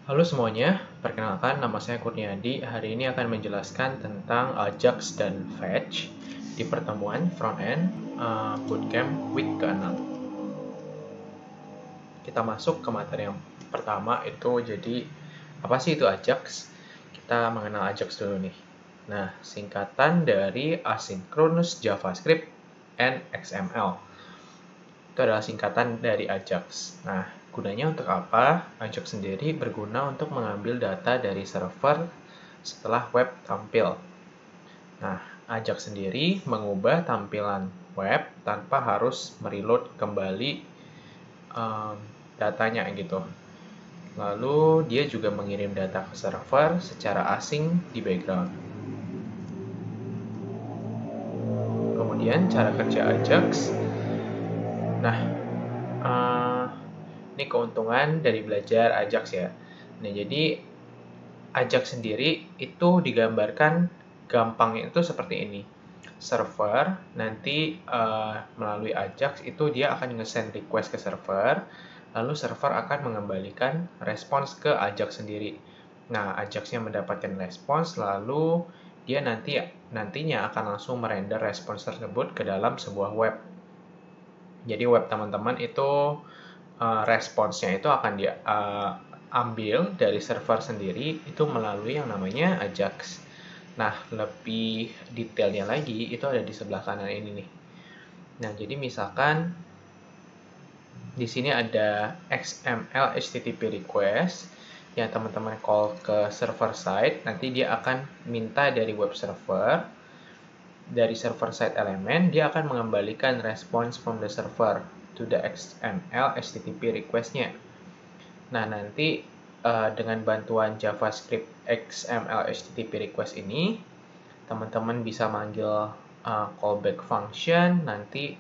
Halo semuanya, perkenalkan nama saya Kurniadi. Hari ini akan menjelaskan tentang Ajax dan Fetch di pertemuan Frontend Bootcamp Week ke-6. Kita masuk ke materi yang pertama itu jadi apa sih itu Ajax? Kita mengenal Ajax dulu nih. Nah, singkatan dari Asynchronous JavaScript and XML. Itu adalah singkatan dari Ajax. Nah, gunanya untuk apa? Ajax sendiri berguna untuk mengambil data dari server setelah web tampil. Nah, Ajax sendiri mengubah tampilan web tanpa harus mereload kembali datanya gitu. Lalu dia juga mengirim data ke server secara asing di background. Kemudian cara kerja Ajax. Nah, ini keuntungan dari belajar Ajax ya. Nah, jadi Ajax sendiri itu digambarkan gampangnya itu seperti ini. Server nanti melalui Ajax itu dia akan nge-send request ke server, lalu server akan mengembalikan respons ke Ajax sendiri. Nah, Ajax-nya mendapatkan respons, lalu dia nantinya akan langsung merender respons tersebut ke dalam sebuah web. Jadi web teman-teman itu responsnya itu akan diambil dari server sendiri itu melalui yang namanya Ajax. Nah, lebih detailnya lagi itu ada di sebelah kanan ini nih. Nah, jadi misalkan di sini ada XML HTTP request yang teman-teman call ke server side, nanti dia akan minta dari web server, dari server side elemen, dia akan mengembalikan response from the server to the XML HTTP request-nya. Nah, nanti dengan bantuan JavaScript XML HTTP request ini, teman-teman bisa manggil callback function, nanti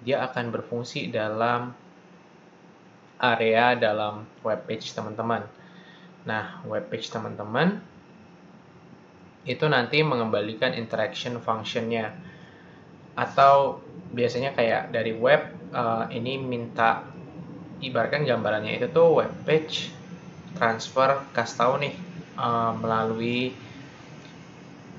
dia akan berfungsi dalam area dalam web page teman-teman. Nah, web page teman-teman itu nanti mengembalikan interaction function-nya. Atau biasanya kayak dari web, ini minta, ibaratkan gambarannya itu tuh web page transfer kasih tahu nih melalui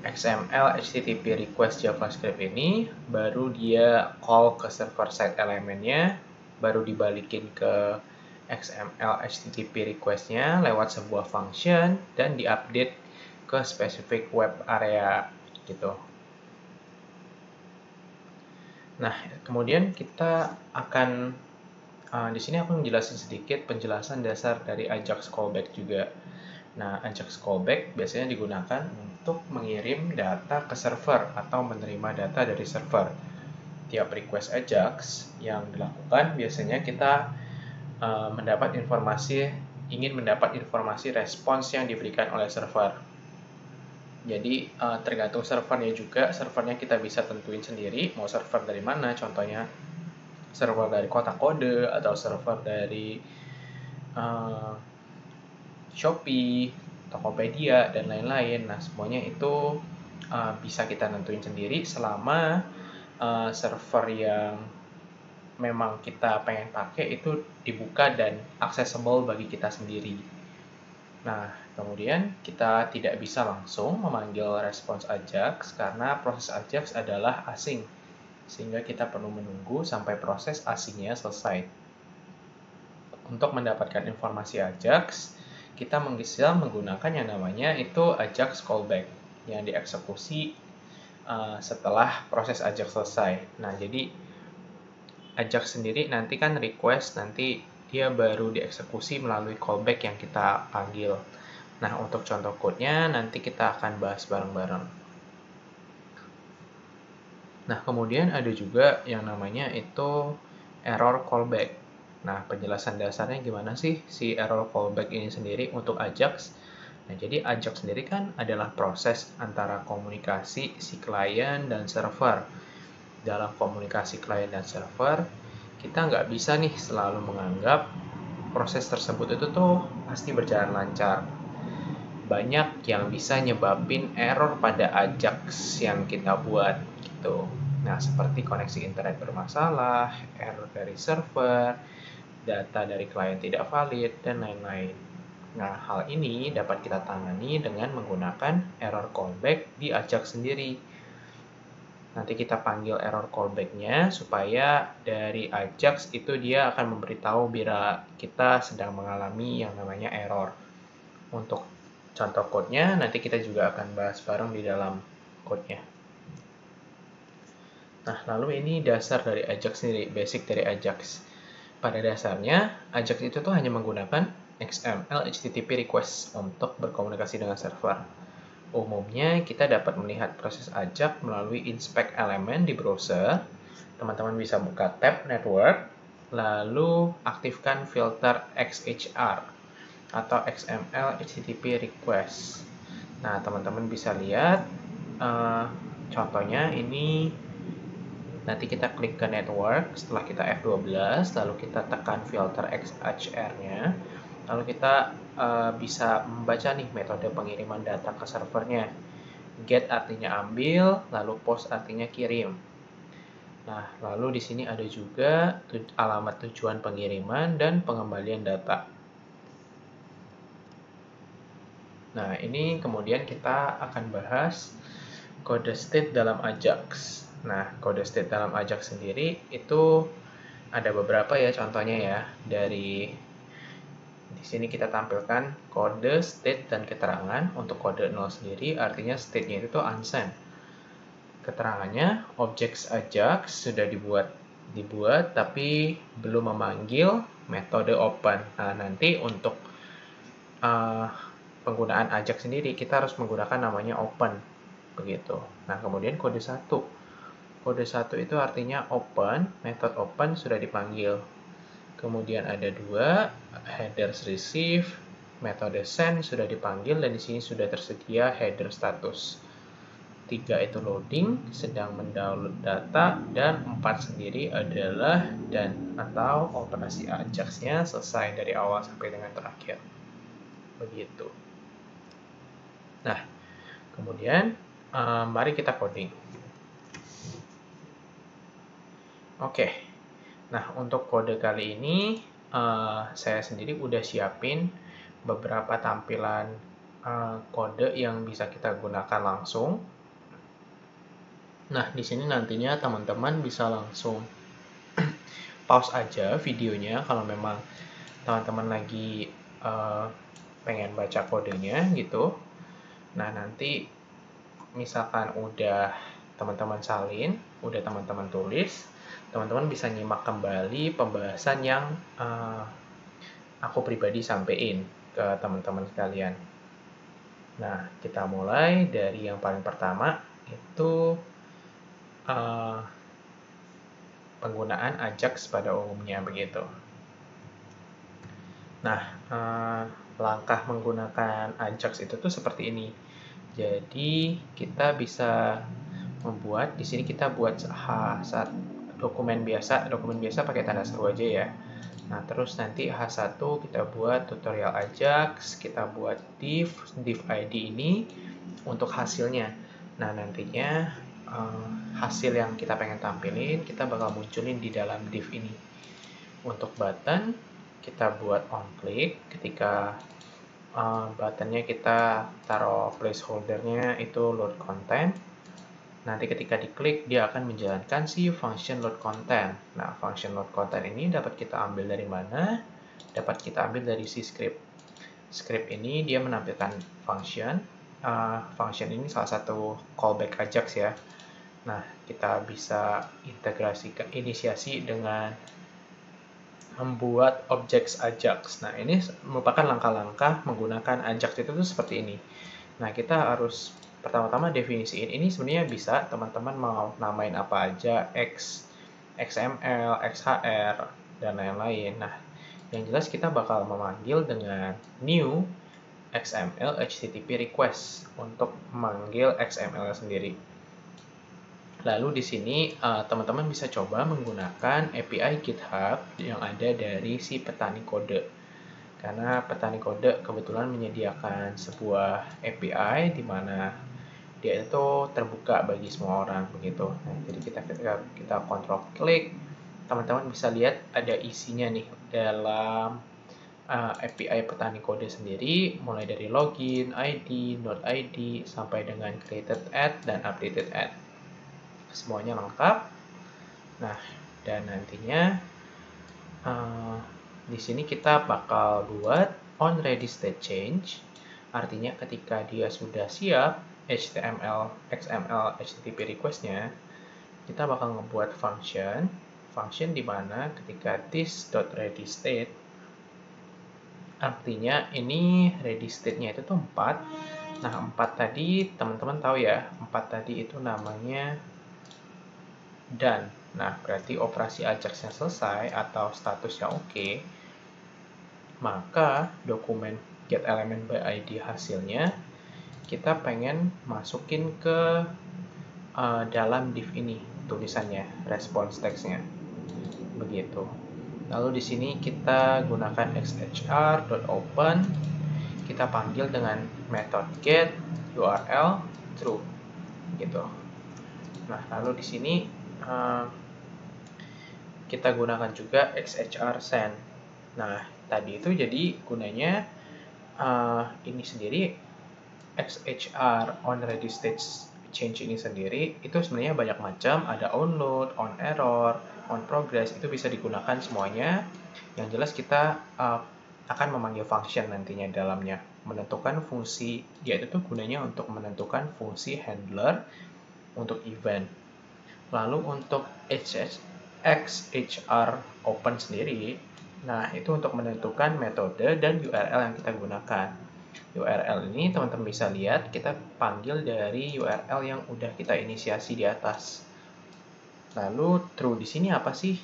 XML HTTP request JavaScript ini, baru dia call ke server side elemennya, baru dibalikin ke XML HTTP request-nya lewat sebuah function dan diupdate ke spesifik web area gitu. Nah, kemudian kita akan di sini aku menjelaskan sedikit penjelasan dasar dari Ajax callback juga. Nah, Ajax callback biasanya digunakan untuk mengirim data ke server atau menerima data dari server. Tiap request Ajax yang dilakukan biasanya kita ingin mendapat informasi respons yang diberikan oleh server. Jadi tergantung servernya juga, servernya kita bisa tentuin sendiri mau server dari mana, contohnya server dari kotak kode atau server dari Shopee, Tokopedia, dan lain-lain. Nah, semuanya itu bisa kita nentuin sendiri selama server yang memang kita pengen pakai itu dibuka dan accessible bagi kita sendiri. Nah, kemudian kita tidak bisa langsung memanggil respons Ajax karena proses Ajax adalah asing, sehingga kita perlu menunggu sampai proses asingnya selesai. Untuk mendapatkan informasi Ajax, kita bisa menggunakan yang namanya itu Ajax callback yang dieksekusi setelah proses Ajax selesai. Nah, jadi Ajax sendiri nanti kan request, nanti dia baru dieksekusi melalui callback yang kita panggil. Nah, untuk contoh code-nya nanti kita akan bahas bareng-bareng. Nah, kemudian ada juga yang namanya itu error callback. Nah, penjelasan dasarnya gimana sih si error callback ini sendiri untuk Ajax? Nah, jadi Ajax sendiri kan adalah proses antara komunikasi si klien dan server. Dalam komunikasi klien dan server, kita nggak bisa nih selalu menganggap proses tersebut itu tuh pasti berjalan lancar. Banyak yang bisa nyebabin error pada Ajax yang kita buat gitu. Nah, seperti koneksi internet bermasalah, error dari server, data dari klien tidak valid, dan lain-lain. Nah, hal ini dapat kita tangani dengan menggunakan error callback di Ajax sendiri. Nanti kita panggil error callback-nya supaya dari Ajax itu dia akan memberitahu bila kita sedang mengalami yang namanya error. Untuk contoh code-nya nanti kita juga akan bahas bareng di dalam code-nya. Nah, lalu ini dasar dari Ajax sendiri, basic dari Ajax. Pada dasarnya, Ajax itu tuh hanya menggunakan XML HTTP request untuk berkomunikasi dengan server. Umumnya, kita dapat melihat proses Ajax melalui inspect elemen di browser. Teman-teman bisa buka tab network, lalu aktifkan filter XHR atau XML HTTP request. Nah, teman-teman bisa lihat contohnya ini. Nanti kita klik ke network, setelah kita F12, lalu kita tekan filter XHR-nya, lalu kita bisa membaca nih metode pengiriman data ke servernya. Get artinya ambil, lalu post artinya kirim. Nah, lalu di sini ada juga alamat tujuan pengiriman dan pengembalian data. Nah, ini kemudian kita akan bahas kode state dalam Ajax. Nah, kode state dalam Ajax sendiri itu ada beberapa ya contohnya ya. Di sini kita tampilkan kode, state, dan keterangan. Untuk kode 0 sendiri artinya state-nya itu unsend. Keterangannya, objeks Ajax sudah dibuat tapi belum memanggil metode open. Nah, nanti untuk penggunaan Ajax sendiri kita harus menggunakan namanya open. Begitu. Nah, kemudian kode 1. Kode 1 itu artinya open, method open sudah dipanggil. Kemudian ada 2, headers receive, metode send sudah dipanggil dan di sini sudah tersedia header status. 3 itu loading, sedang mendownload data, dan 4 sendiri adalah dan atau operasi Ajax-nya selesai dari awal sampai dengan terakhir. Begitu. Nah, kemudian mari kita coding. Oke, nah untuk kode kali ini saya sendiri udah siapin beberapa tampilan kode yang bisa kita gunakan langsung. Nah, di sini nantinya teman-teman bisa langsung pause aja videonya kalau memang teman-teman lagi pengen baca kodenya gitu. Nah, nanti misalkan udah teman-teman salin, udah teman-teman tulis, teman-teman bisa nyimak kembali pembahasan yang aku pribadi sampein ke teman-teman sekalian. Nah, kita mulai dari yang paling pertama, itu penggunaan Ajax pada umumnya begitu. Nah, langkah menggunakan Ajax itu tuh seperti ini. Jadi kita bisa membuat, di sini kita buat dokumen biasa pakai tanda seru aja ya. Nah, terus nanti H1 kita buat tutorial Ajax, kita buat div ID ini untuk hasilnya. Nah, nantinya hasil yang kita pengen tampilin, kita bakal munculin di dalam div ini. Untuk button, kita buat on click, ketika buttonnya kita taruh placeholdernya itu load content. Nanti ketika diklik dia akan menjalankan si function load content. Nah, function load content ini dapat kita ambil dari mana? Dapat kita ambil dari si script. Script ini dia menampilkan function. Function ini salah satu callback Ajax ya. Nah, kita bisa inisiasi dengan membuat objeks Ajax. Nah, ini merupakan langkah-langkah menggunakan Ajax itu tuh seperti ini. Nah, kita harus pertama-tama definisiin. Ini sebenarnya bisa teman-teman mau namain apa aja, XML, XHR, dan lain-lain. Nah, yang jelas kita bakal memanggil dengan new XML HTTP request untuk memanggil XML sendiri. Lalu di sini teman-teman bisa coba menggunakan API GitHub yang ada dari si petani kode. Karena petani kode kebetulan menyediakan sebuah API di mana dia itu terbuka bagi semua orang begitu. Nah, jadi kita kontrol klik, teman-teman bisa lihat ada isinya nih dalam API petani kode sendiri, mulai dari login, ID, node ID, sampai dengan created add dan updated add. Semuanya lengkap. Nah, dan nantinya di sini kita bakal buat on ready state change. Artinya ketika dia sudah siap HTML, XML, HTTP request-nya, kita bakal ngebuat function di mana ketika this.readyState, artinya ini ready state-nya itu tuh 4. Nah, 4 tadi teman-teman tahu ya, 4 tadi itu namanya done. Nah, berarti operasi Ajax-nya selesai atau statusnya oke, maka dokumen getElementById hasilnya kita pengen masukin ke dalam div ini tulisannya, response text-nya. Begitu. Lalu di sini kita gunakan xhr.open, kita panggil dengan method get URL true gitu. Nah, lalu di sini kita gunakan juga xhr send. Nah, tadi itu jadi gunanya ini sendiri xhr on ready state change ini sendiri itu sebenarnya banyak macam, ada on load, on error, on progress, itu bisa digunakan semuanya. Yang jelas kita akan memanggil function nantinya dalamnya, menentukan fungsi, dia itu tuh gunanya untuk menentukan fungsi handler untuk event. Lalu untuk xhr open sendiri, nah itu untuk menentukan metode dan URL yang kita gunakan. URL ini teman-teman bisa lihat kita panggil dari URL yang udah kita inisiasi di atas. Lalu true di sini apa sih?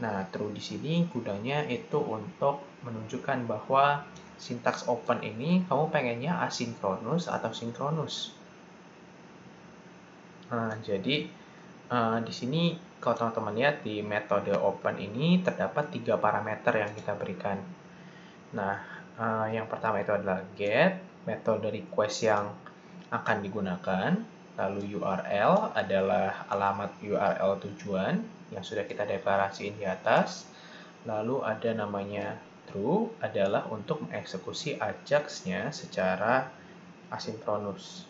Nah, true di sini gunanya itu untuk menunjukkan bahwa sintaks open ini kamu pengennya asinkronus atau sinkronus. Nah, jadi di sini kalau teman-teman lihat di metode open ini terdapat 3 parameter yang kita berikan. Nah, yang pertama itu adalah get, metode request yang akan digunakan, lalu URL adalah alamat URL tujuan yang sudah kita deklarasiin di atas, lalu ada namanya true adalah untuk mengeksekusi Ajax-nya secara asinkronus.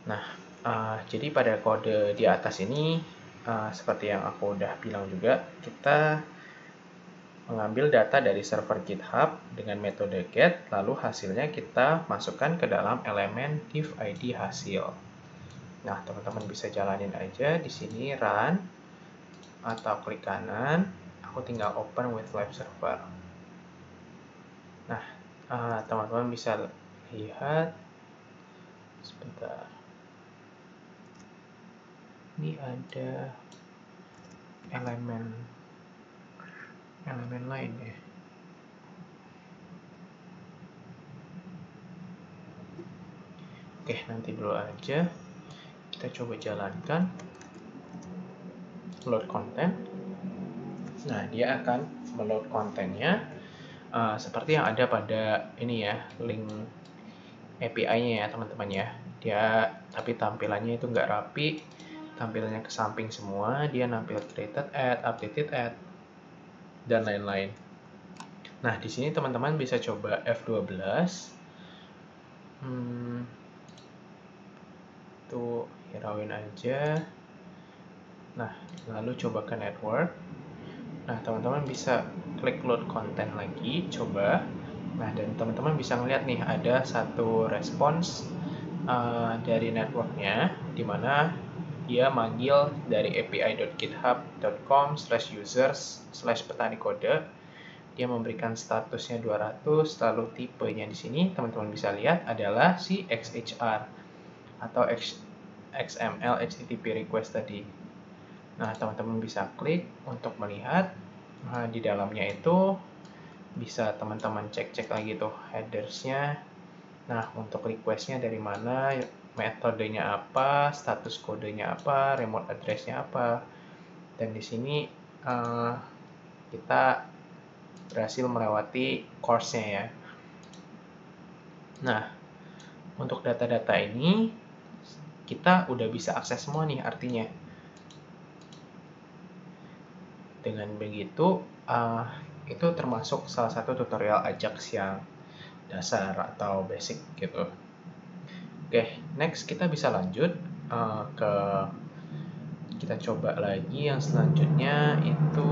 Nah, jadi pada kode di atas ini, seperti yang aku udah bilang juga, kita mengambil data dari server GitHub dengan metode get, lalu hasilnya kita masukkan ke dalam elemen div ID hasil. Nah, teman-teman bisa jalanin aja di sini run, atau klik kanan, aku tinggal open with web server. Nah, teman-teman bisa lihat, sebentar. Ini ada elemen lain ya. Oke, nanti dulu aja. Kita coba jalankan load content. Nah, dia akan meload kontennya seperti yang ada pada ini ya, link API-nya ya teman-teman ya. Dia tapi tampilannya itu nggak rapi, tampilannya ke samping semua, dia nampil created add, updated add, dan lain-lain. Nah, di sini teman-teman bisa coba F12. Tuh, hirauin aja. Nah, lalu coba ke network. Nah, teman-teman bisa klik load content lagi, coba. Nah, dan teman-teman bisa ngeliat nih, ada satu respons dari networknya, di mana dia manggil dari api.github.com/users/petani kode. Dia memberikan statusnya 200, lalu tipenya di sini teman-teman bisa lihat adalah si XHR atau XML HTTP request tadi. Nah, teman-teman bisa klik untuk melihat di dalamnya itu bisa teman-teman cek-cek lagi tuh headers-nya. Nah, untuk request-nya dari mana, metodenya apa, status kodenya apa, remote address-nya apa. Dan di sini kita berhasil melewati course-nya ya. Nah, untuk data-data ini kita udah bisa akses semua nih artinya. Dengan begitu, itu termasuk salah satu tutorial Ajax yang dasar atau basic gitu. Oke, next kita bisa lanjut ke kita coba lagi yang selanjutnya itu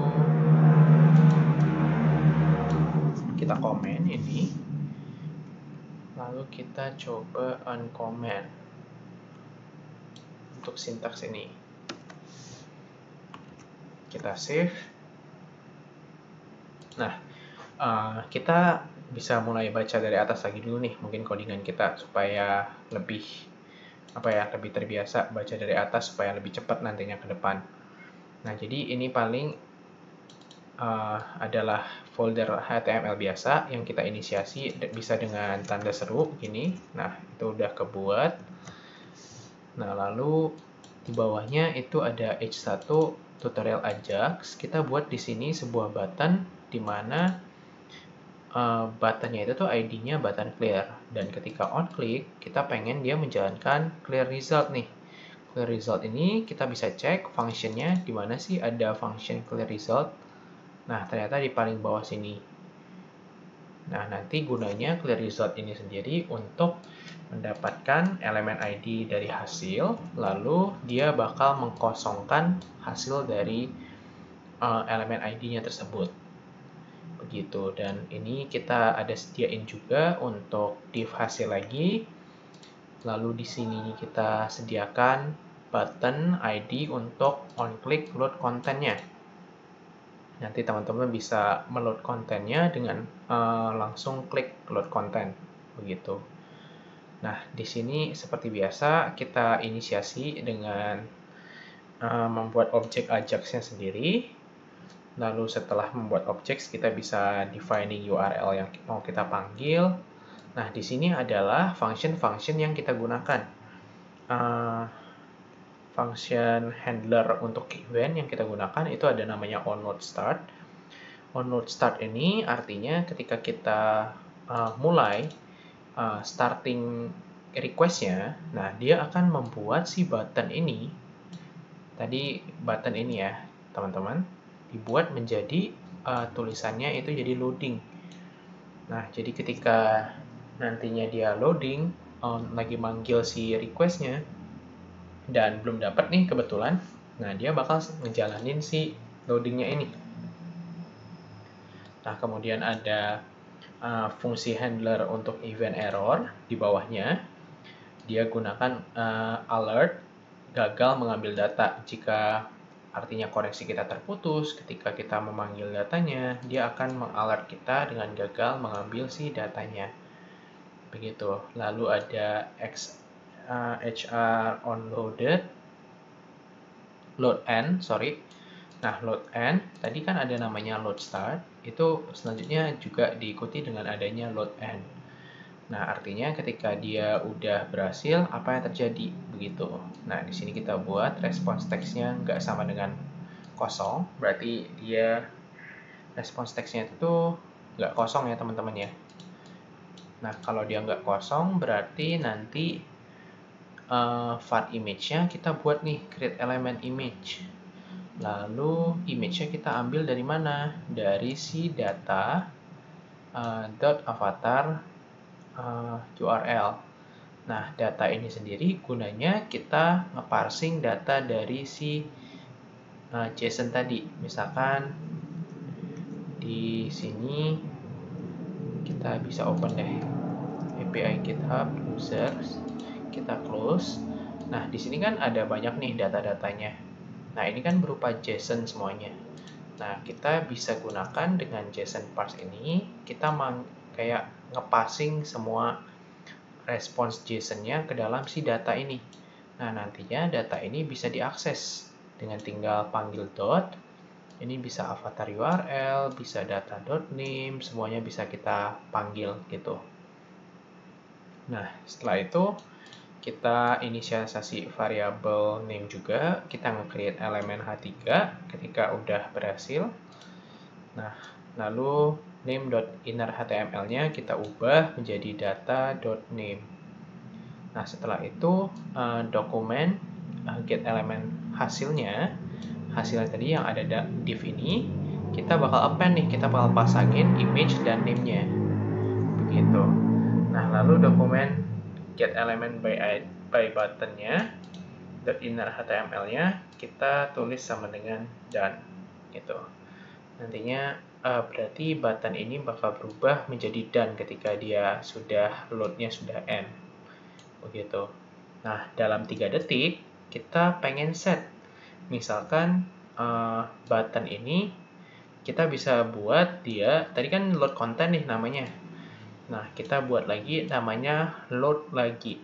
kita komen ini, lalu kita coba uncomment untuk sintaks ini. Kita save. Nah, kita bisa mulai baca dari atas lagi dulu nih, mungkin codingan kita supaya lebih lebih terbiasa baca dari atas supaya lebih cepat nantinya ke depan. Nah, jadi ini paling adalah folder HTML biasa yang kita inisiasi bisa dengan tanda seru gini. Nah, itu udah kebuat. Nah, lalu di bawahnya itu ada H1 tutorial Ajax. Kita buat di sini sebuah button di mana buttonnya itu tuh ID-nya button clear. Dan ketika on click, kita pengen dia menjalankan clear result nih. Clear result ini kita bisa cek functionnya di mana sih ada function clear result. Nah, ternyata di paling bawah sini. Nah, nanti gunanya clear result ini sendiri untuk mendapatkan elemen ID dari hasil, lalu dia bakal mengkosongkan hasil dari elemen ID-nya tersebut. Begitu, dan ini kita ada sediain juga untuk div hasil lagi. Lalu di sini kita sediakan button ID untuk on click load kontennya. Nanti teman-teman bisa meload kontennya dengan langsung klik load konten, begitu. Nah, di sini seperti biasa kita inisiasi dengan membuat objek Ajax-nya sendiri. Lalu setelah membuat objek, kita bisa defining URL yang mau kita panggil. Nah, di sini adalah function-function yang kita gunakan. Function handler untuk event yang kita gunakan itu ada namanya onloadStart. OnloadStart ini artinya ketika kita mulai starting request-nya, nah dia akan membuat si button ini, tadi button ini ya teman-teman, dibuat menjadi tulisannya itu jadi loading. Nah, jadi ketika nantinya dia loading, lagi manggil si request-nya, dan belum dapat nih kebetulan, nah dia bakal ngejalanin si loadingnya ini. Nah, kemudian ada fungsi handler untuk event error di bawahnya. Dia gunakan alert gagal mengambil data. Jika artinya koneksi kita terputus, ketika kita memanggil datanya, dia akan mengalert kita dengan gagal mengambil si datanya. Begitu. Lalu ada HR onloaded, load end, Nah, load end, tadi kan ada namanya load start, itu selanjutnya juga diikuti dengan adanya load end. Nah, artinya ketika dia udah berhasil, apa yang terjadi? Begitu. Nah, di sini kita buat response text-nya nggak sama dengan kosong, berarti dia response text-nya itu nggak kosong ya teman-teman ya. Nah, kalau dia nggak kosong, berarti nanti var image-nya kita buat nih, create element image. Lalu image-nya kita ambil dari mana? Dari si data .avatar URL. Nah, data ini sendiri gunanya kita nge-parsing data dari si JSON tadi. Misalkan di sini kita bisa open deh API GitHub users, kita close. Nah, di sini kan ada banyak nih data-datanya. Nah, ini kan berupa JSON semuanya. Nah, kita bisa gunakan dengan JSON parse ini, kita kayak nge-passing semua respons JSON-nya ke dalam si data ini. Nah, nantinya data ini bisa diakses dengan tinggal panggil dot. Ini bisa avatar URL, bisa data.name, semuanya bisa kita panggil gitu. Nah, setelah itu kita inisialisasi variabel name juga, kita nge-create elemen H3 ketika udah berhasil. Nah, lalu name.innerHTML-nya kita ubah menjadi data.name. Nah, setelah itu dokumen get elemen hasilnya tadi yang ada div ini, kita bakal append nih, kita bakal pasangin image dan name-nya. Begitu. Nah, lalu dokumen get element by button-nya, inner HTML-nya, kita tulis sama dengan done. Gitu. Nantinya berarti button ini bakal berubah menjadi done ketika dia sudah load-nya sudah end. Begitu. Nah, dalam 3 detik, kita pengen set. Misalkan button ini kita bisa buat dia, tadi kan load content nih namanya. Nah, kita buat lagi namanya load lagi.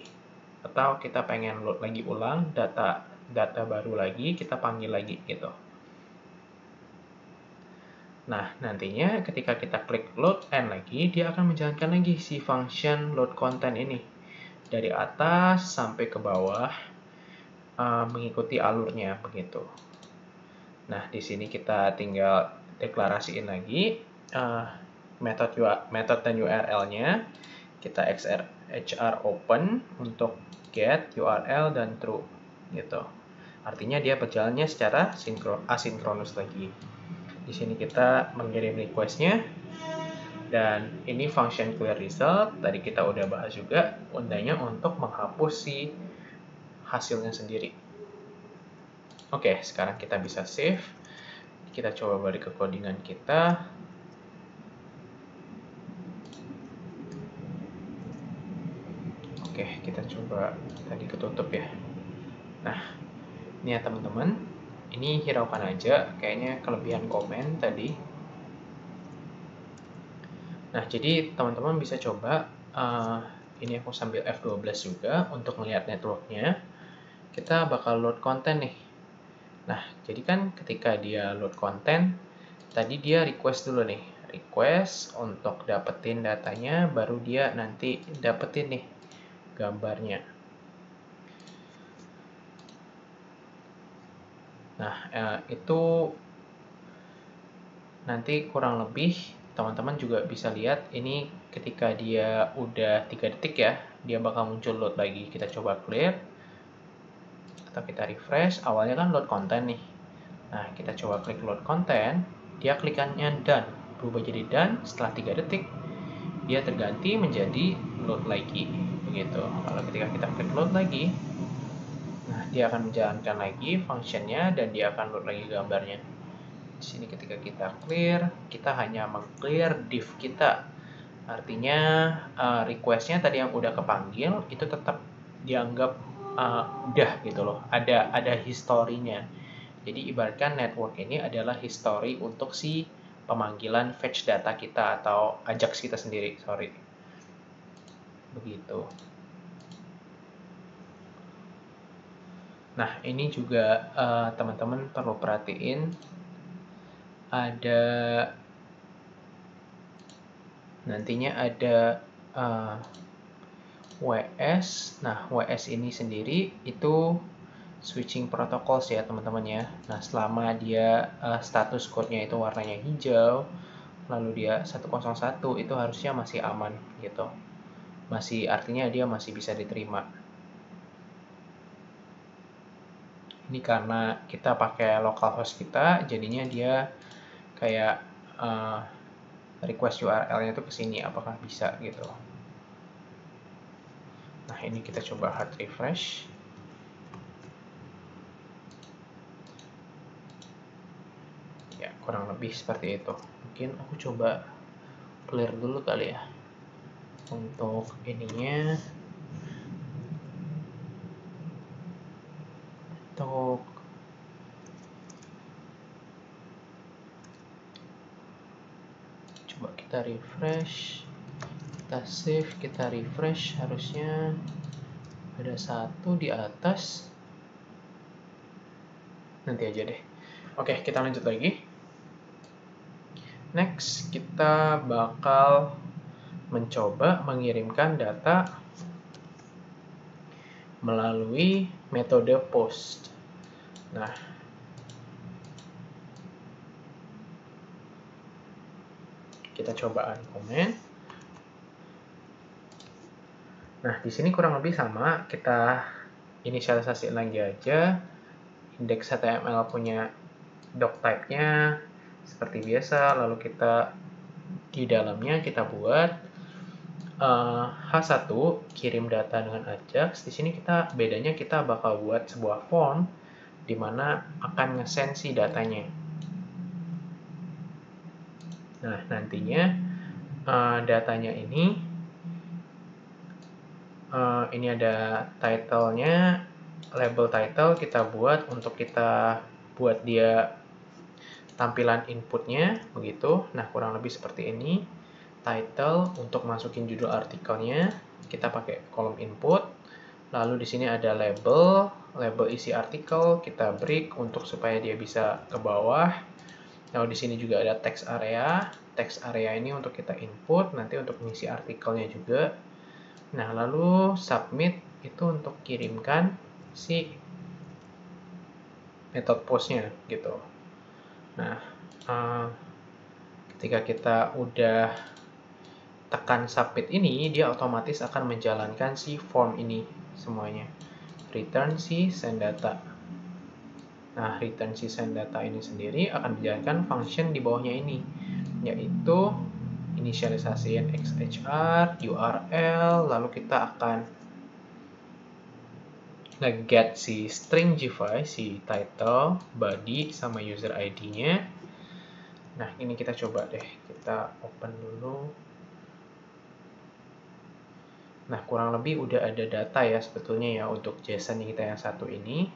Atau kita pengen load lagi ulang, data baru lagi, kita panggil lagi gitu. Nah, nantinya ketika kita klik load end lagi, dia akan menjalankan lagi si function load content ini. Dari atas sampai ke bawah, mengikuti alurnya begitu. Nah, di sini kita tinggal deklarasiin lagi metode dan URL-nya. Kita hr open untuk get URL dan true gitu. Artinya dia berjalannya secara asinkronus lagi. Di sini kita mengirim request-nya, dan ini function clear result. Tadi kita udah bahas juga, gunanya untuk menghapus si hasilnya sendiri. Oke, sekarang kita bisa save. Kita coba balik ke codingan kita. Oke, kita coba tadi ketutup ya. Nah, ini ya teman-teman. Ini hiraukan aja, kayaknya kelebihan komen tadi. Nah, jadi teman-teman bisa coba, ini aku sambil F12 juga untuk melihat networknya. Kita bakal load konten nih. Nah, jadi kan ketika dia load konten, tadi dia request dulu nih. Request untuk dapetin datanya, baru dia nanti dapetin nih gambarnya. Nah, itu nanti kurang lebih teman-teman juga bisa lihat ini ketika dia udah 3 detik ya, dia bakal muncul load lagi. Kita coba clear atau kita refresh. Awalnya kan load content nih. Nah, kita coba klik load content, dia klikannya done, berubah jadi done. Setelah 3 detik dia terganti menjadi load lagi begitu. Kalau ketika kita klik load lagi, nah dia akan menjalankan lagi functionnya dan dia akan load lagi gambarnya. Di sini ketika kita clear, kita hanya meng-clear div kita. Artinya request-nya tadi yang udah kepanggil itu tetap dianggap udah gitu loh. Ada historinya. Jadi ibaratkan network ini adalah history untuk si pemanggilan fetch data kita atau Ajax kita sendiri, sorry. Begitu. Nah, ini juga teman-teman perlu perhatiin, ada nantinya ada WS. Nah, WS ini sendiri itu switching protocols ya teman-teman ya. Nah, selama dia status code-nya itu warnanya hijau, lalu dia 101, itu harusnya masih aman gitu. Masih, artinya dia masih bisa diterima. Ini karena kita pakai localhost kita, jadinya dia kayak request URL-nya itu ke sini, apakah bisa gitu. Nah, ini kita coba hard refresh. Ya, kurang lebih seperti itu. Mungkin aku coba clear dulu kali ya. Untuk ininya, untuk coba kita refresh, kita save, kita refresh, harusnya ada 1 di atas. Nanti aja deh. Oke, kita lanjut lagi. Next, kita bakal mencoba mengirimkan data melalui metode post. Nah, kita coba uncomment. Nah, di sini kurang lebih sama, kita inisialisasi lagi aja. Index HTML punya doc type-nya, seperti biasa. Lalu kita di dalamnya kita buat H1 kirim data dengan Ajax. Di sini bedanya kita bakal buat sebuah form di mana akan nge-send si datanya. Nah, nantinya datanya ini ada title-nya, label title kita buat untuk kita buat dia tampilan inputnya begitu. Nah, kurang lebih seperti ini. Title untuk masukin judul artikelnya kita pakai kolom input. Lalu di sini ada label isi artikel kita break untuk supaya dia bisa ke bawah. Lalu di sini juga ada text area. Text area ini untuk kita input, nanti untuk mengisi artikelnya juga. Nah, lalu submit itu untuk kirimkan si method postnya gitu. Nah, ketika kita udah tekan submit ini, dia otomatis akan menjalankan si form ini semuanya. Return si send data. Nah, return si send data ini sendiri akan menjalankan function di bawahnya ini, yaitu inisialisasiin XHR, URL, lalu kita akan nge-get si string GVI, si title, body, sama user ID-nya. Nah, ini kita coba deh, kita open dulu. Nah, kurang lebih udah ada data ya sebetulnya ya untuk JSON kita yang satu ini.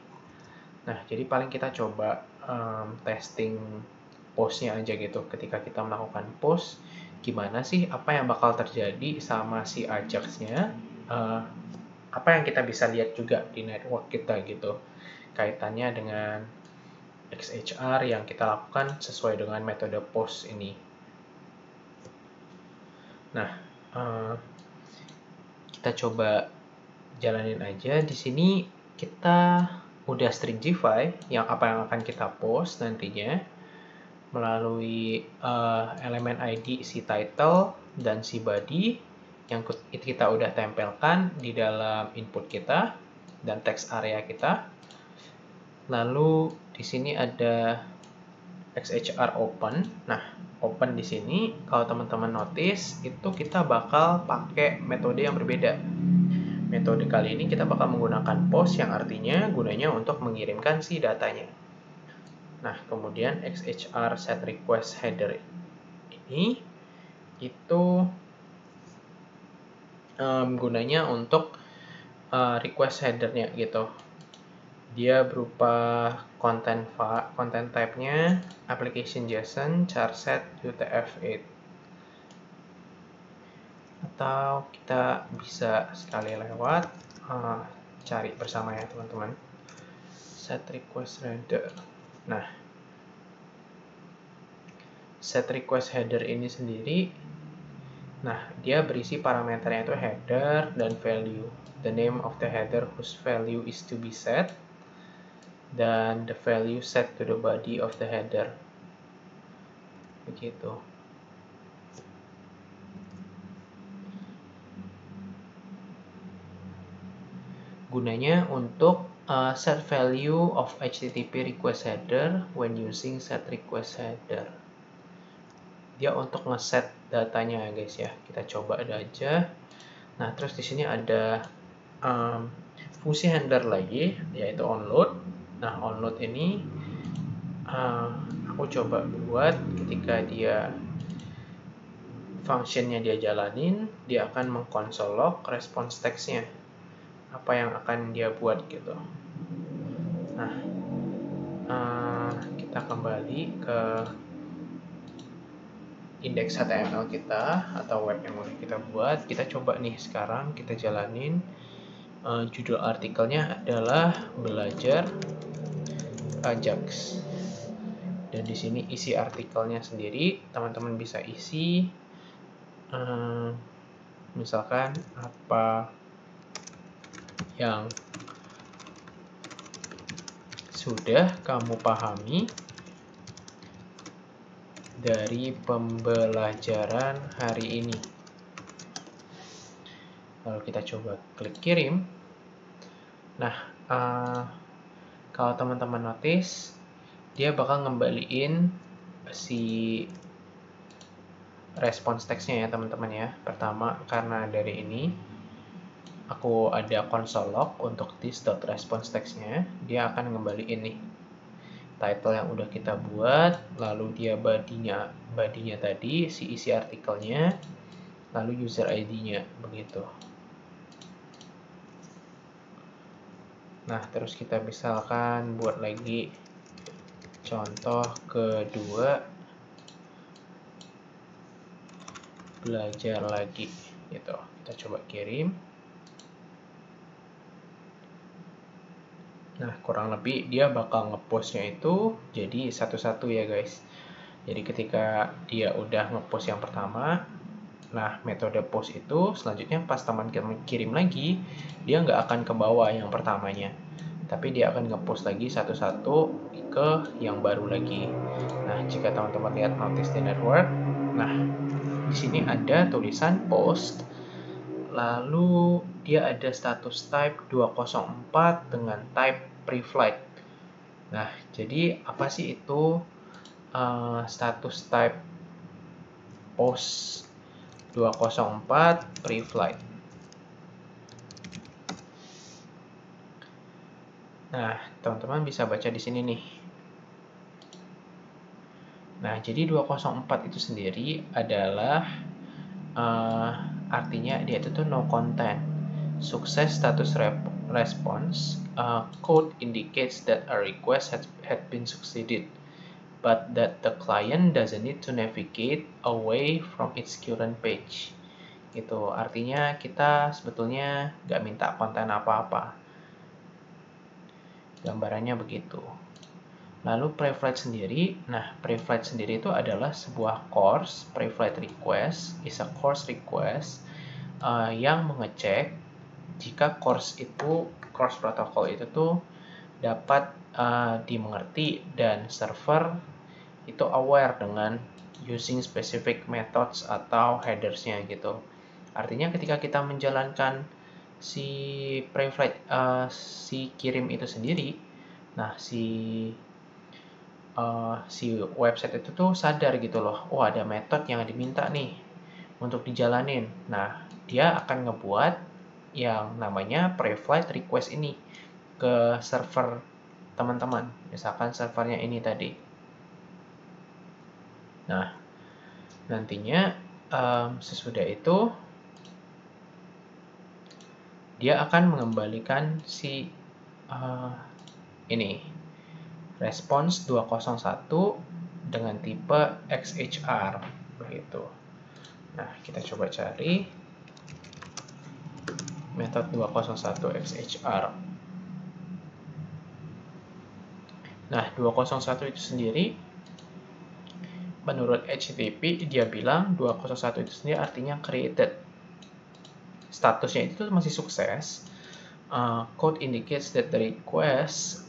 Nah, jadi paling kita coba testing post-nya aja gitu. Ketika kita melakukan post, gimana sih apa yang bakal terjadi sama si Ajax-nya, apa yang kita bisa lihat juga di network kita gitu. Kaitannya dengan XHR yang kita lakukan sesuai dengan metode post ini. Nah, kita coba jalanin aja. Di sini kita udah stringify yang akan kita post nantinya melalui elemen ID si title dan si body yang kita udah tempelkan di dalam input kita dan text area kita. Lalu di sini ada XHR open. Nah, open di sini kalau teman-teman notice itu kita bakal pakai metode yang berbeda. Metode kali ini kita bakal menggunakan post yang artinya gunanya untuk mengirimkan si datanya. Nah, kemudian XHR set request header ini itu gunanya untuk request headernya gitu. Dia berupa content type-nya application JSON char set UTF-8. Atau kita bisa sekali lewat cari bersama ya teman-teman. Set request header. Nah, set request header ini sendiri, nah dia berisi parameternya itu header dan value. The name of the header whose value is to be set, dan the value set to the body of the header. Begitu. Gunanya untuk set value of HTTP request header when using set request header. Dia untuk ngeset datanya guys ya. Kita coba ada aja. Nah, terus di sini ada fungsi handler lagi yaitu onload. Nah, onload ini aku coba buat ketika dia functionnya dia jalanin, dia akan mengkonsol log response text-nya. Apa yang akan dia buat gitu. Nah, kita kembali ke indeks HTML kita atau web yang udah kita buat. Kita coba nih sekarang kita jalanin. Judul artikelnya adalah belajar Ajax. Dan di sini isi artikelnya sendiri teman-teman bisa isi misalkan apa yang sudah kamu pahami dari pembelajaran hari ini. Lalu kita coba klik kirim. Nah, kalau teman-teman notice, dia bakal ngembaliin si response text-nya ya teman-teman ya. Pertama, karena dari ini aku ada console log untuk this.response text-nya, dia akan ngembaliin nih title yang udah kita buat, lalu dia body-nya tadi, si isi artikelnya, lalu user ID-nya, begitu. Nah, terus kita misalkan buat lagi contoh kedua, belajar lagi, gitu. Kita coba kirim. Nah, kurang lebih dia bakal ngepost-nya itu jadi satu-satu ya guys. Jadi ketika dia udah ngepost yang pertama, nah metode post itu selanjutnya pas teman kirim lagi, dia nggak akan ke bawah yang pertamanya. Tapi dia akan ngepost lagi satu-satu ke yang baru lagi. Nah, jika teman-teman lihat notice the network, nah di sini ada tulisan post, lalu dia ada status type 204 dengan type pre-flight. Nah, jadi apa sih itu status type post 204 pre-flight? Nah, teman-teman bisa baca di sini nih. Nah, jadi 204 itu sendiri adalah artinya dia itu tuh no content. Success status response code indicates that a request had been succeeded, but that the client doesn't need to navigate away from its current page. Itu artinya kita sebetulnya nggak minta konten apa-apa. Gambarannya begitu. Lalu pre-flight sendiri, nah pre-flight sendiri itu adalah sebuah course. Pre-flight request is a course request yang mengecek jika course protokol itu tuh dapat dimengerti dan server itu aware dengan using specific methods atau headers-nya gitu. Artinya ketika kita menjalankan si pre-flight si kirim itu sendiri, nah si website itu tuh sadar gitu loh, oh ada metode yang diminta nih untuk dijalanin. Nah, dia akan ngebuat yang namanya pre-flight request ini ke server teman-teman. Misalkan servernya ini tadi. Nah, nantinya sesudah itu dia akan mengembalikan si ini response 201 dengan tipe XHR begitu. Nah, kita coba cari metode 201 XHR. Nah, 201 itu sendiri menurut HTTP dia bilang 201 itu sendiri artinya created. Statusnya itu masih sukses. Code indicates that the request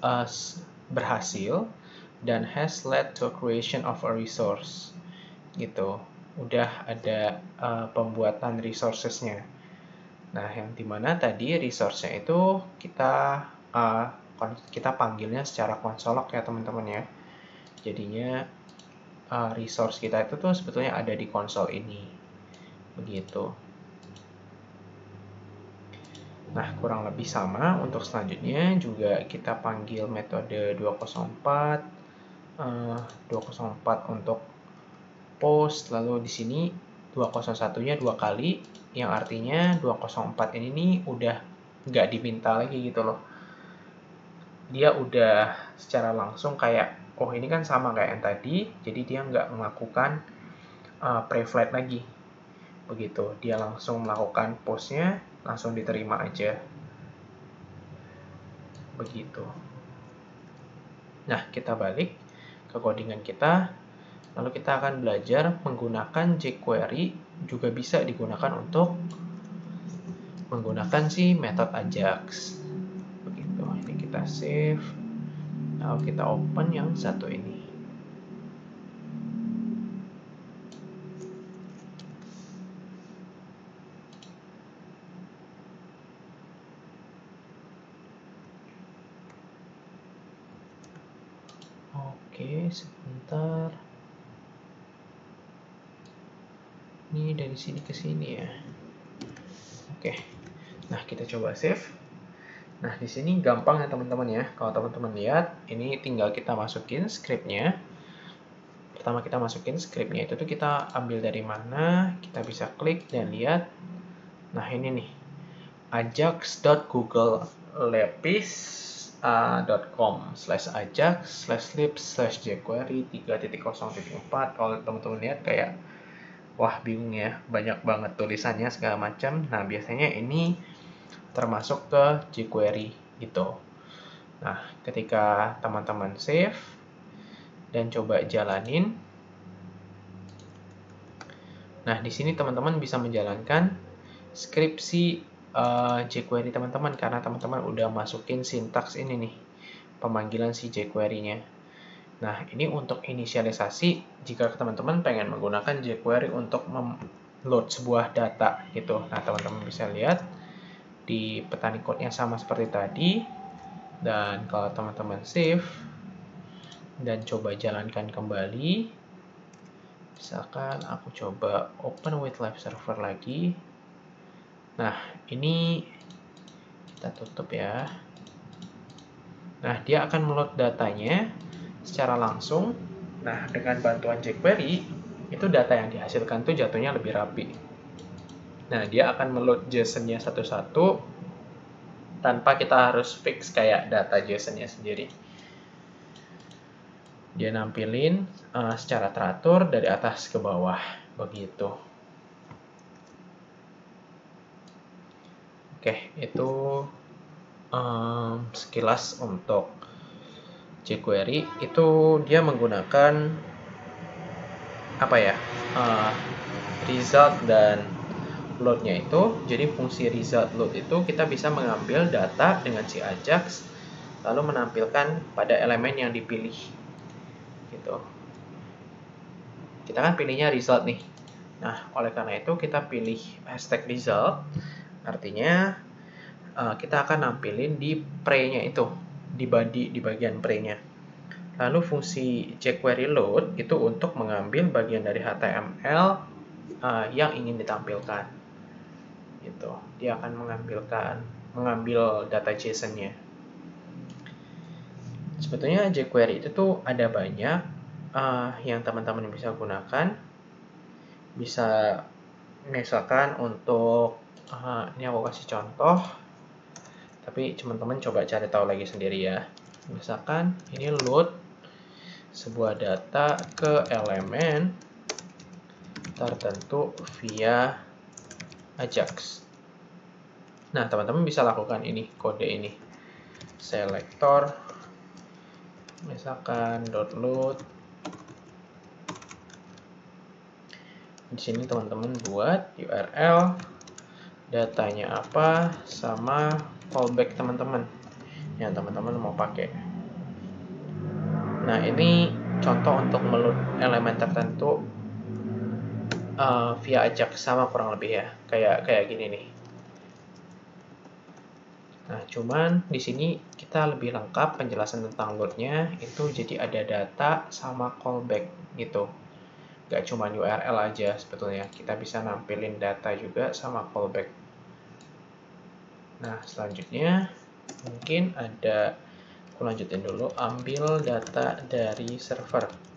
berhasil dan has led to a creation of a resource. Gitu. Udah ada pembuatan resources-nya. Nah, yang dimana tadi resource-nya itu kita panggilnya secara konsolok ya teman-teman ya. Jadinya resource kita itu tuh sebetulnya ada di konsol ini. Begitu. Nah, kurang lebih sama untuk selanjutnya juga kita panggil metode 204 untuk post, lalu di sini 201-nya 2 kali, yang artinya 204 ini nih udah nggak diminta lagi gitu loh. Dia udah secara langsung kayak, oh ini kan sama kayak yang tadi, jadi dia nggak melakukan pre-flight lagi. Begitu, dia langsung melakukan postnya, langsung diterima aja. Begitu. Nah, kita balik ke codingan kita. Lalu kita akan belajar menggunakan jQuery juga bisa digunakan untuk menggunakan si metode Ajax. Begitu. Ini kita save. Lalu kita open yang satu ini. Oke, sebentar. Ini dari sini ke sini ya. Oke. Nah, kita coba save. Nah, di sini gampang ya teman-teman ya. Kalau teman-teman lihat, ini tinggal kita masukin scriptnya. Pertama kita masukin scriptnya itu tuh kita ambil dari mana, kita bisa klik dan lihat. Nah, ini nih. ajax.google.com/ajax/lib/jquery 3.0.4. Kalau teman-teman lihat kayak wah bingung ya, banyak banget tulisannya segala macam. Nah, biasanya ini termasuk ke jQuery gitu. Nah, ketika teman-teman save dan coba jalanin, nah di sini teman-teman bisa menjalankan skripsi jQuery teman-teman karena teman-teman udah masukin sintaks ini nih, pemanggilan si jQuery-nya. Nah, ini untuk inisialisasi jika teman-teman pengen menggunakan jQuery untuk load sebuah data gitu. Nah, teman-teman bisa lihat di petani code-nya sama seperti tadi. Dan kalau teman-teman save dan coba jalankan kembali, misalkan aku coba open with live server lagi. Nah, ini kita tutup ya. Nah, dia akan meload datanya secara langsung. Nah, dengan bantuan jQuery, itu data yang dihasilkan tuh jatuhnya lebih rapi. Nah, dia akan meload JSON-nya satu-satu tanpa kita harus fix kayak data JSON-nya sendiri. Dia nampilin secara teratur dari atas ke bawah, begitu. Oke, itu sekilas untuk jQuery. Itu dia menggunakan apa ya, result dan load-nya itu. Jadi fungsi result load itu kita bisa mengambil data dengan si Ajax lalu menampilkan pada elemen yang dipilih gitu. Kita kan pilihnya result nih. Nah, oleh karena itu kita pilih hashtag result, artinya kita akan nampilin di pre-nya itu, di body, di bagian pre-nya. Lalu fungsi jQuery load itu untuk mengambil bagian dari HTML yang ingin ditampilkan. Gitu. Dia akan mengambil data JSON-nya. Sebetulnya jQuery itu tuh ada banyak yang teman-teman bisa gunakan. Bisa misalkan untuk ini aku kasih contoh, tapi teman-teman coba cari tahu lagi sendiri ya. Misalkan ini load sebuah data ke elemen tertentu via Ajax. Nah, teman-teman bisa lakukan ini, kode ini. Selector misalkan .load. Di sini teman-teman buat URL, datanya apa, sama callback teman-teman yang teman-teman mau pakai. Nah, ini contoh untuk meload elemen tertentu via Ajax, sama kurang lebih ya, kayak gini nih. Nah, cuman di sini kita lebih lengkap penjelasan tentang load-nya, itu jadi ada data sama callback gitu. Gak cuma URL aja sebetulnya, kita bisa nampilin data juga sama callback. Nah, selanjutnya mungkin ada, aku lanjutin dulu, ambil data dari server.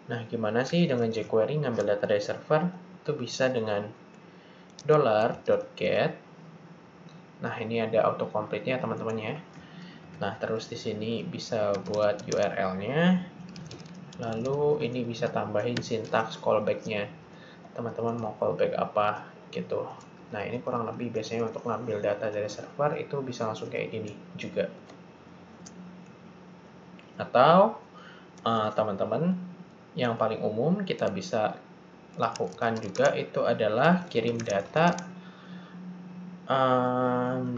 Nah, gimana sih dengan jQuery ngambil data dari server? Itu bisa dengan $.get. Nah, ini ada autocomplete-nya teman-teman ya. Nah, terus di sini bisa buat URL-nya. Lalu ini bisa tambahin sintaks callback-nya. Teman-teman mau callback apa gitu. Nah, ini kurang lebih biasanya untuk ngambil data dari server itu bisa langsung kayak gini juga. Atau teman-teman yang paling umum kita bisa lakukan juga itu adalah kirim data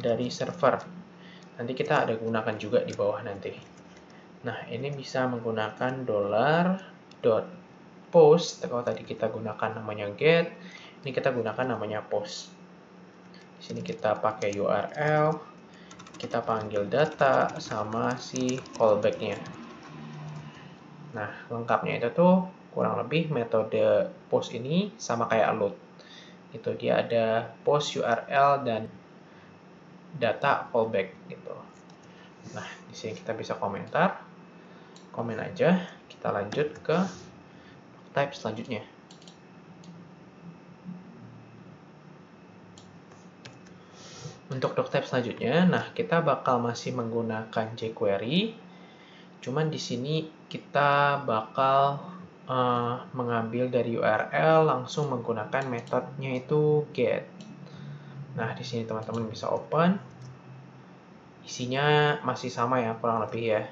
dari server. Nanti kita ada gunakan juga di bawah nanti. Nah, ini bisa menggunakan $.post. Kalau tadi kita gunakan namanya get, ini kita gunakan namanya post. Di sini kita pakai URL, kita panggil data sama si callback-nya. Nah, lengkapnya itu tuh kurang lebih metode post ini sama kayak load. Itu dia ada post URL dan data fallback gitu. Nah, di sini kita bisa komentar. Komen aja, kita lanjut ke type selanjutnya. Untuk doctype selanjutnya, nah kita bakal masih menggunakan jQuery. Cuman di sini kita bakal mengambil dari URL langsung menggunakan metodenya itu get. Nah, di sini teman-teman bisa open. Isinya masih sama ya, kurang lebih ya.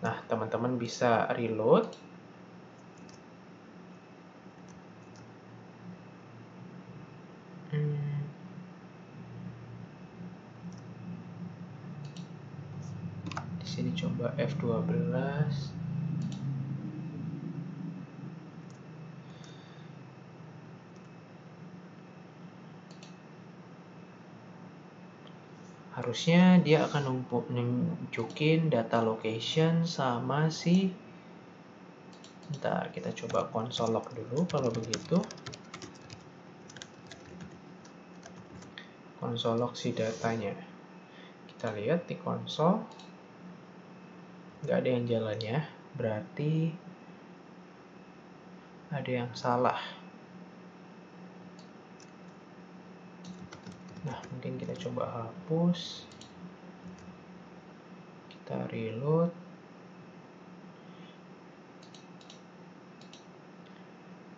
Nah, teman-teman bisa reload. Di sini coba F12. Harusnya dia akan nunjukin data location sama si. Bentar, kita coba console log dulu kalau begitu. Console log si datanya. Kita lihat di console nggak ada yang jalan ya, berarti ada yang salah. Nah, mungkin kita coba hapus. Kita reload.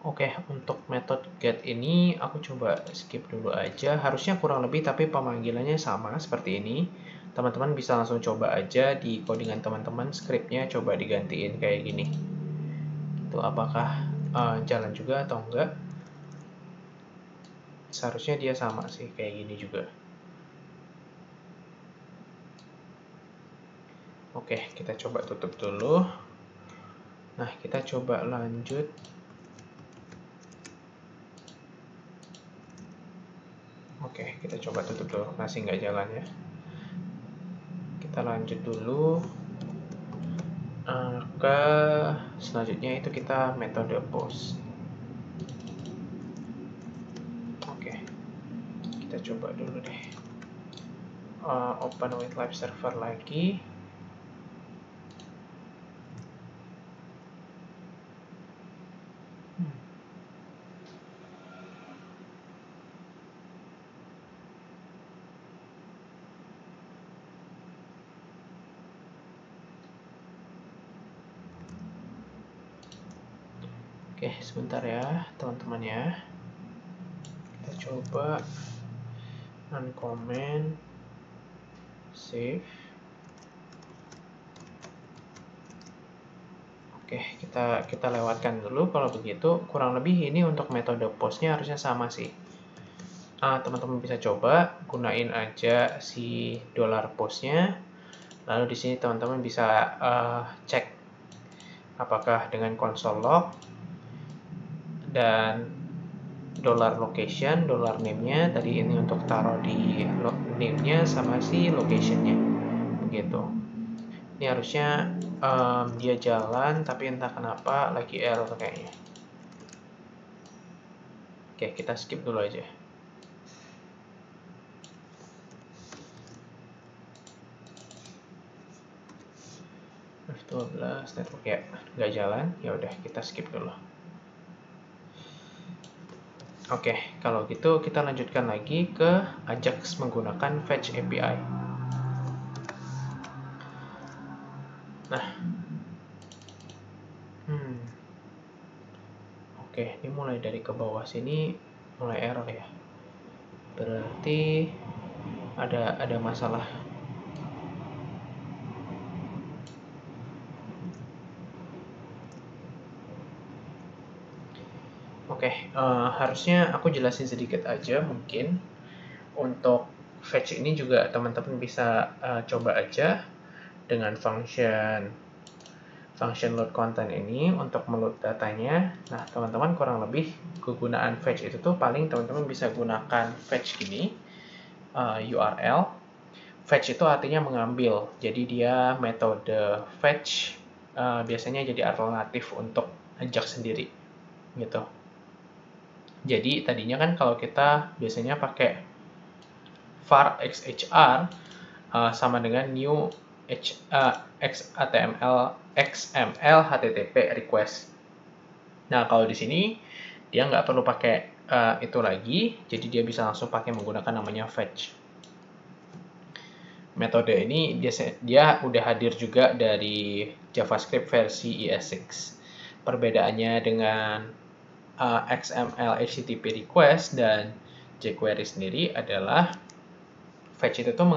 Oke, untuk metode get ini aku coba skip dulu aja. Harusnya kurang lebih, tapi pemanggilannya sama seperti ini. Teman-teman bisa langsung coba aja di codingan teman-teman, scriptnya coba digantiin kayak gini. Itu apakah jalan juga atau enggak? Seharusnya dia sama sih, kayak gini juga. Oke, kita coba tutup dulu. Nah, kita coba lanjut. Oke, kita coba tutup dulu, masih nggak jalan ya. Kita lanjut dulu ke selanjutnya, itu kita metode post. Oke, kita coba dulu deh. Open with live server lagi. Oke, sebentar ya teman-teman ya. Kita coba uncomment, save. Oke, kita lewatkan dulu. Kalau begitu, kurang lebih ini untuk metode postnya harusnya sama sih. Teman-teman bisa coba gunain aja si $postnya. Lalu di sini teman-teman bisa cek apakah dengan console log dan $location, $name-nya tadi ini untuk taruh di name-nya sama si location-nya. Begitu. Ini harusnya dia jalan, tapi entah kenapa lagi error kayaknya. Oke, kita skip dulu aja. F12 network ya, nggak jalan. Ya udah, kita skip dulu. Oke, kalau gitu kita lanjutkan lagi ke Ajax menggunakan Fetch API. Nah, oke, ini mulai dari ke bawah sini mulai error ya. Berarti ada masalah. Oke, harusnya aku jelasin sedikit aja mungkin. Untuk fetch ini juga teman-teman bisa coba aja dengan function load content ini untuk meload datanya. Nah, teman-teman kurang lebih kegunaan fetch itu tuh paling teman-teman bisa gunakan fetch gini, URL. Fetch itu artinya mengambil, jadi dia metode fetch biasanya jadi alternatif untuk Ajax sendiri gitu. Jadi tadinya kan kalau kita biasanya pakai var xhr sama dengan new XML HTTP request. Nah, kalau di sini dia nggak perlu pakai itu lagi, jadi dia bisa langsung pakai menggunakan namanya fetch. Metode ini biasanya dia udah hadir juga dari JavaScript versi ES6. Perbedaannya dengan XML HTTP request dan jQuery sendiri adalah fetch itu tuh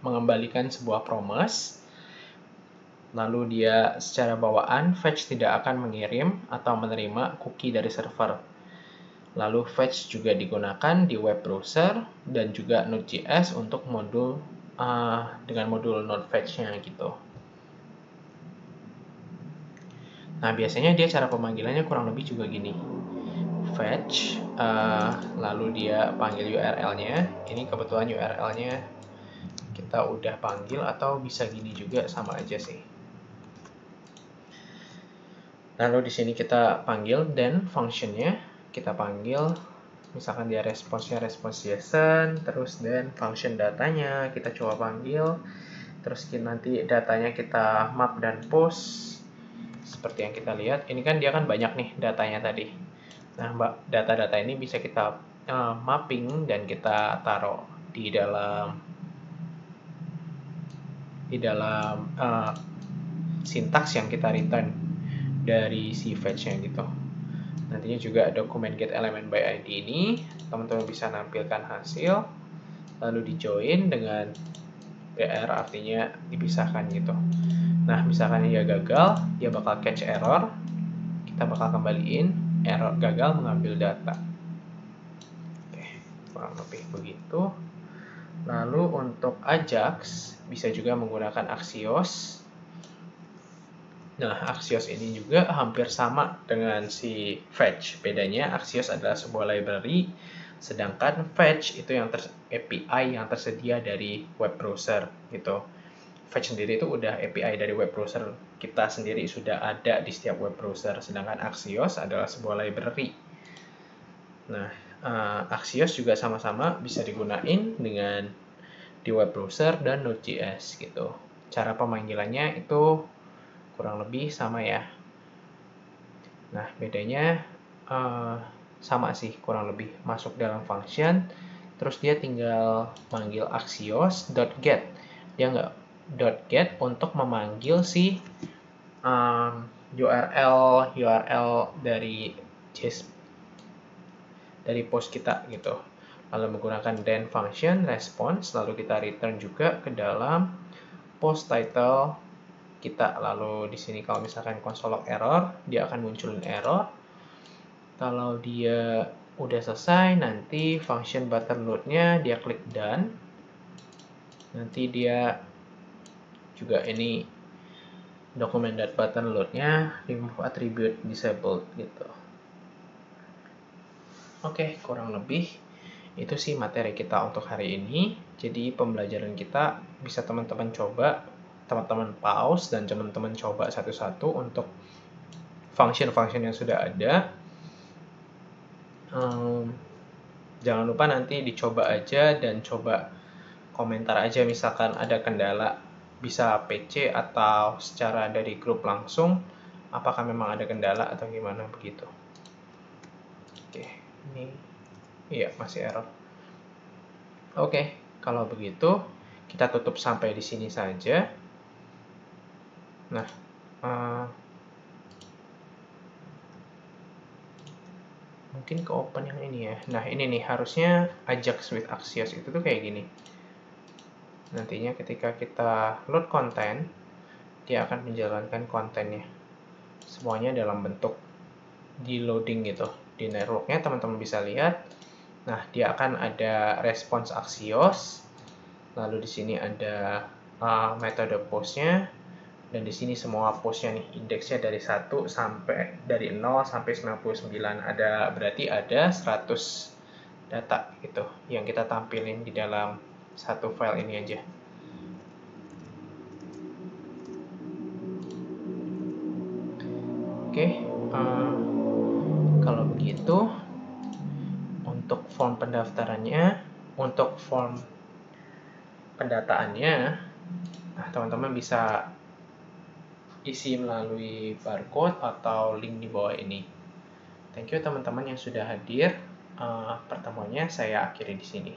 mengembalikan sebuah promise, lalu dia secara bawaan fetch tidak akan mengirim atau menerima cookie dari server. Lalu fetch juga digunakan di web browser dan juga Node.js untuk modul dengan modul node fetch-nya gitu. Nah, biasanya dia cara pemanggilannya kurang lebih juga gini. Fetch, lalu dia panggil URL-nya. Ini kebetulan URL-nya kita udah panggil, atau bisa gini juga, sama aja sih. Lalu di sini kita panggil, then function-nya kita panggil, misalkan dia responsnya response JSON, terus then function datanya kita coba panggil, terus nanti datanya kita map dan post. Seperti yang kita lihat, ini kan dia kan banyak nih datanya tadi. Nah, data-data ini bisa kita mapping dan kita taruh di dalam sintaks yang kita return dari si fetch-nya gitu. Nantinya juga dokumen get element by ID ini, teman-teman bisa nampilkan hasil, lalu di join dengan PR, artinya dipisahkan gitu. Nah, misalkan dia gagal, dia bakal catch error, kita bakal kembaliin error gagal mengambil data. Oke, kurang lebih begitu. Lalu untuk Ajax bisa juga menggunakan Axios. Nah, Axios ini juga hampir sama dengan si fetch. Bedanya Axios adalah sebuah library, sedangkan fetch itu yang API yang tersedia dari web browser gitu. Fetch sendiri itu udah API dari web browser kita sendiri, sudah ada di setiap web browser, sedangkan Axios adalah sebuah library. Nah, Axios juga sama-sama bisa digunain dengan di web browser dan Node.js gitu. Cara pemanggilannya itu kurang lebih sama ya. Nah, bedanya sama sih, kurang lebih masuk dalam function, terus dia tinggal manggil axios.get. Dia nggak .get untuk memanggil si URL dari post kita gitu. Lalu menggunakan then function response, lalu kita return juga ke dalam post title kita. Lalu di sini kalau misalkan console log error, dia akan munculin error. Kalau dia udah selesai, nanti function button load-nya dia klik done. Nanti dia juga ini document.button load-nya remove attribute disabled gitu. Oke, kurang lebih itu sih materi kita untuk hari ini. Jadi pembelajaran kita bisa teman-teman coba, teman-teman pause dan teman-teman coba satu-satu untuk function-function yang sudah ada. Jangan lupa nanti dicoba aja dan coba komentar aja misalkan ada kendala, bisa PC atau secara dari grup langsung, apakah memang ada kendala atau gimana begitu. Oke, ini iya masih error. Oke, kalau begitu kita tutup sampai di sini saja. Nah, mungkin ke open yang ini ya. Nah, ini nih harusnya Ajax with Axios itu tuh kayak gini. Nantinya ketika kita load konten, dia akan menjalankan kontennya. Semuanya dalam bentuk di loading gitu. Di networknya teman-teman bisa lihat. Nah, dia akan ada response Axios. Lalu di sini ada metode postnya. Dan di sini semua postnya nih, indeksnya dari 1 sampai dari 0 sampai 99. Berarti ada 100 data gitu yang kita tampilin di dalam satu file ini aja. Oke, Kalau begitu, untuk form pendaftarannya, untuk form pendataannya, nah teman-teman bisa isi melalui barcode atau link di bawah ini. Thank you teman-teman yang sudah hadir. Pertemuannya saya akhiri di sini.